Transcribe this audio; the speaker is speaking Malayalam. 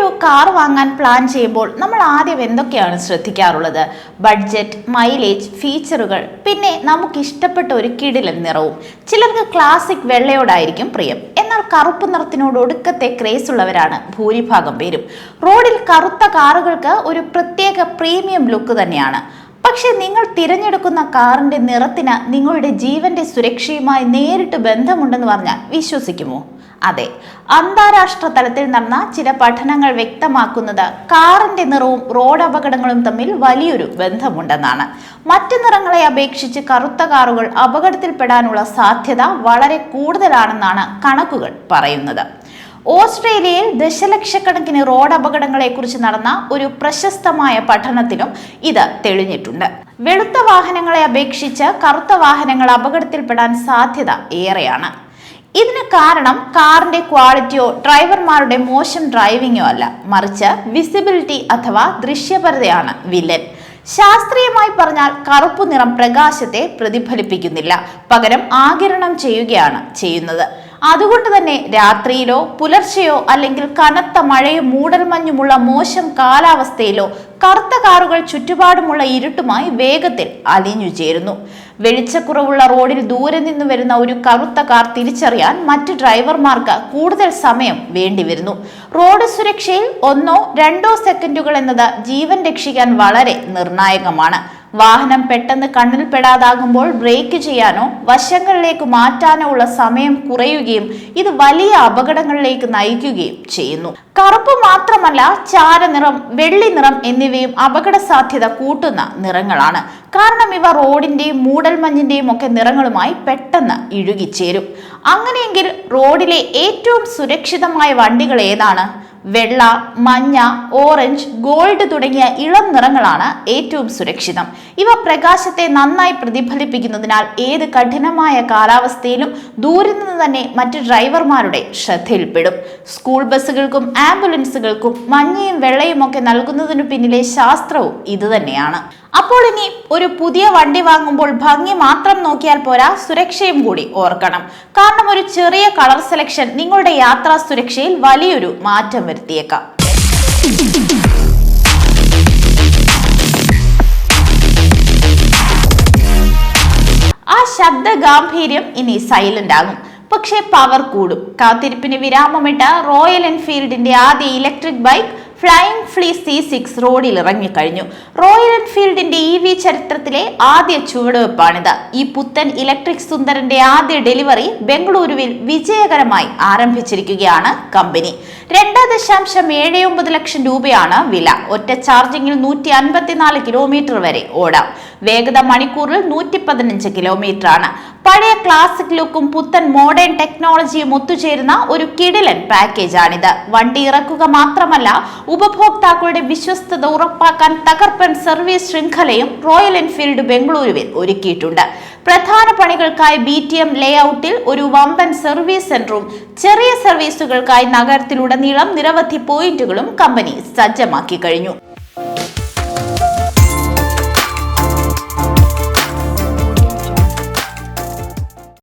ഒരു കാർ വാങ്ങാൻ പ്ലാൻ ചെയ്യുമ്പോൾ നമ്മൾ ആദ്യം എന്തൊക്കെയാണ് ശ്രദ്ധിക്കാറുള്ളത്? ബഡ്ജറ്റ്, മൈലേജ്, ഫീച്ചറുകൾ, പിന്നെ നമുക്ക് ഇഷ്ടപ്പെട്ട ഒരു കിടിലൻ നിറവും. ചിലർക്ക് ക്ലാസിക് വെള്ളയോടായിരിക്കും പ്രിയം, എന്നാൽ കറുപ്പ് നിറത്തിനോട് ഒടുക്കത്തെ ക്രേസ് ഉള്ളവരാണ് ഭൂരിഭാഗം പേരും. റോഡിൽ കറുത്ത കാറുകൾക്ക് ഒരു പ്രത്യേക പ്രീമിയം ലുക്ക് തന്നെയാണ്. പക്ഷെ നിങ്ങൾ തിരഞ്ഞെടുക്കുന്ന കാറിന്റെ നിറത്തിന് നിങ്ങളുടെ ജീവന്റെ സുരക്ഷയുമായി നേരിട്ട് ബന്ധമുണ്ടെന്ന് പറഞ്ഞാൽ വിശ്വസിക്കുമോ? അതെ, അന്താരാഷ്ട്ര തലത്തിൽ നടന്ന ചില പഠനങ്ങൾ വ്യക്തമാക്കുന്നത് കാറിന്റെ നിറവും റോഡ് അപകടങ്ങളും തമ്മിൽ വലിയൊരു ബന്ധമുണ്ടെന്നാണ്. മറ്റു നിറങ്ങളെ അപേക്ഷിച്ച് കറുത്ത കാറുകൾ അപകടത്തിൽപ്പെടാനുള്ള സാധ്യത വളരെ കൂടുതലാണെന്നാണ് കണക്കുകൾ പറയുന്നത്. ഓസ്ട്രേലിയയിൽ ദശലക്ഷക്കണക്കിന് റോഡ് അപകടങ്ങളെ കുറിച്ച് നടന്ന ഒരു പ്രശസ്തമായ പഠനത്തിലും ഇത് തെളിഞ്ഞിട്ടുണ്ട്. വെളുത്ത വാഹനങ്ങളെ അപേക്ഷിച്ച് കറുത്ത വാഹനങ്ങൾ അപകടത്തിൽപ്പെടാൻ സാധ്യത ഏറെയാണ്. ഇതിന് കാരണം കാറിന്റെ ക്വാളിറ്റിയോ ഡ്രൈവർമാരുടെ മോശം ഡ്രൈവിങ്ങോ അല്ല, മറിച്ച് വിസിബിലിറ്റി അഥവാ ദൃശ്യപരതയാണ് വില്ലൻ. ശാസ്ത്രീയമായി പറഞ്ഞാൽ കറുപ്പ് നിറം പ്രകാശത്തെ പ്രതിഫലിപ്പിക്കുന്നില്ല, പകരം ആഗിരണം ചെയ്യുകയാണ് ചെയ്യുന്നത്. അതുകൊണ്ട് തന്നെ രാത്രിയിലോ പുലർച്ചെയോ അല്ലെങ്കിൽ കനത്ത മഴയും മൂടൽമഞ്ഞുമുള്ള മോശം കാലാവസ്ഥയിലോ കറുത്ത കാറുകൾ ചുറ്റുപാടുമുള്ള ഇരുട്ടുമായി വേഗത്തിൽ അലിഞ്ഞു ചേരുന്നു. വെളിച്ചക്കുറവുള്ള റോഡിൽ ദൂരെ നിന്ന് വരുന്ന ഒരു കറുത്ത കാർ തിരിച്ചറിയാൻ മറ്റ് ഡ്രൈവർമാർക്ക് കൂടുതൽ സമയം വേണ്ടിവരുന്നു. റോഡ് സുരക്ഷയിൽ 1-2 സെക്കൻഡുകൾ എന്നത് ജീവൻ രക്ഷിക്കാൻ വളരെ നിർണായകമാണ്. വാഹനം പെട്ടെന്ന് കണ്ണിൽപ്പെടാതാകുമ്പോൾ ബ്രേക്ക് ചെയ്യാനോ വശങ്ങളിലേക്ക് മാറ്റാനോ ഉള്ള സമയം കുറയുകയും ഇത് വലിയ അപകടങ്ങളിലേക്ക് നയിക്കുകയും ചെയ്യുന്നു. കറുപ്പ് മാത്രമല്ല, ചാരനിറം, വെള്ളി നിറം എന്നിവയും അപകട സാധ്യത കൂട്ടുന്ന നിറങ്ങളാണ്. കാരണം ഇവ റോഡിന്റെയും മൂടൽമഞ്ഞിന്റെയും ഒക്കെ നിറങ്ങളുമായി പെട്ടെന്ന് ഇഴുകിച്ചേരും. അങ്ങനെയെങ്കിൽ റോഡിലെ ഏറ്റവും സുരക്ഷിതമായ വണ്ടികൾ ഏതാണ്? വെള്ള, മഞ്ഞ, ഓറഞ്ച്, ഗോൾഡ് തുടങ്ങിയ ഇളം നിറങ്ങളാണ് ഏറ്റവും സുരക്ഷിതം. ഇവ പ്രകാശത്തെ നന്നായി പ്രതിഫലിപ്പിക്കുന്നതിനാൽ ഏത് കഠിനമായ കാലാവസ്ഥയിലും ദൂരെ നിന്ന് തന്നെ മറ്റ് ഡ്രൈവർമാരുടെ ശ്രദ്ധയിൽപ്പെടും. സ്കൂൾ ബസ്സുകൾക്കും ആംബുലൻസുകൾക്കും മഞ്ഞയും വെള്ളയും ഒക്കെ നൽകുന്നതിനു പിന്നിലെ ശാസ്ത്രവും ഇതുതന്നെയാണ്. അപ്പോൾ ഇനി ഒരു പുതിയ വണ്ടി വാങ്ങുമ്പോൾ ഭംഗി മാത്രം നോക്കിയാൽ പോരാ, സുരക്ഷയും കൂടി ഓർക്കണം. കാരണം ഒരു ചെറിയ കളർ സെലക്ഷൻ നിങ്ങളുടെ യാത്രാ സുരക്ഷയിൽ വലിയൊരു മാറ്റം വരുത്തിയേക്കാം. ആ ശബ്ദ ഗാംഭീര്യം ഇനി സൈലന്റ് ആകും, പക്ഷേ പവർ കൂടും. കാത്തിരിപ്പിന് വിരാമമിട്ട റോയൽ എൻഫീൽഡിന്റെ ആദ്യ electric bike flying flea C6 റോഡിൽ ഇറങ്ങിക്കഴിഞ്ഞു. റോയൽ എൻഫീൽഡിന്റെ EV ചരിത്രത്തിലെ ആദ്യ ചുവടുവെപ്പാണിത്. ഈ പുത്തൻ ഇലക്ട്രിക് സുന്ദരന്റെ ആദ്യ ഡെലിവറി ബംഗളൂരുവിൽ വിജയകരമായി ആരംഭിച്ചിരിക്കുകയാണ് കമ്പനി. 2.79 ലക്ഷം രൂപയാണ് വില. ഒറ്റ ചാർജിങ്ങിൽ 154 കിലോമീറ്റർ വരെ ഓടാം. വേഗത മണിക്കൂറിൽ 115 കിലോമീറ്റർ ആണ്. പഴയ ക്ലാസിക് ലുക്കും പുത്തൻ മോഡേൺ ടെക്നോളജിയും ഒത്തുചേരുന്ന ഒരു കിടിലൻ പാക്കേജാണിത്. വണ്ടി ഇറക്കുക മാത്രമല്ല, ഉപഭോക്താക്കളുടെ വിശ്വസ്തത ഉറപ്പാക്കാൻ തകർപ്പൻ സർവീസ് ശൃംഖലയും റോയൽ എൻഫീൽഡ് ബംഗളൂരുവിൽ ഒരുക്കിയിട്ടുണ്ട്. പ്രധാന പണികൾക്കായി BTM ലേഔട്ടിൽ ഒരു വമ്പൻ സർവീസ് സെന്ററും ചെറിയ സർവീസുകൾക്കായി നഗരത്തിലുടനീളം നിരവധി പോയിന്റുകളും കമ്പനി സജ്ജമാക്കി കഴിഞ്ഞു.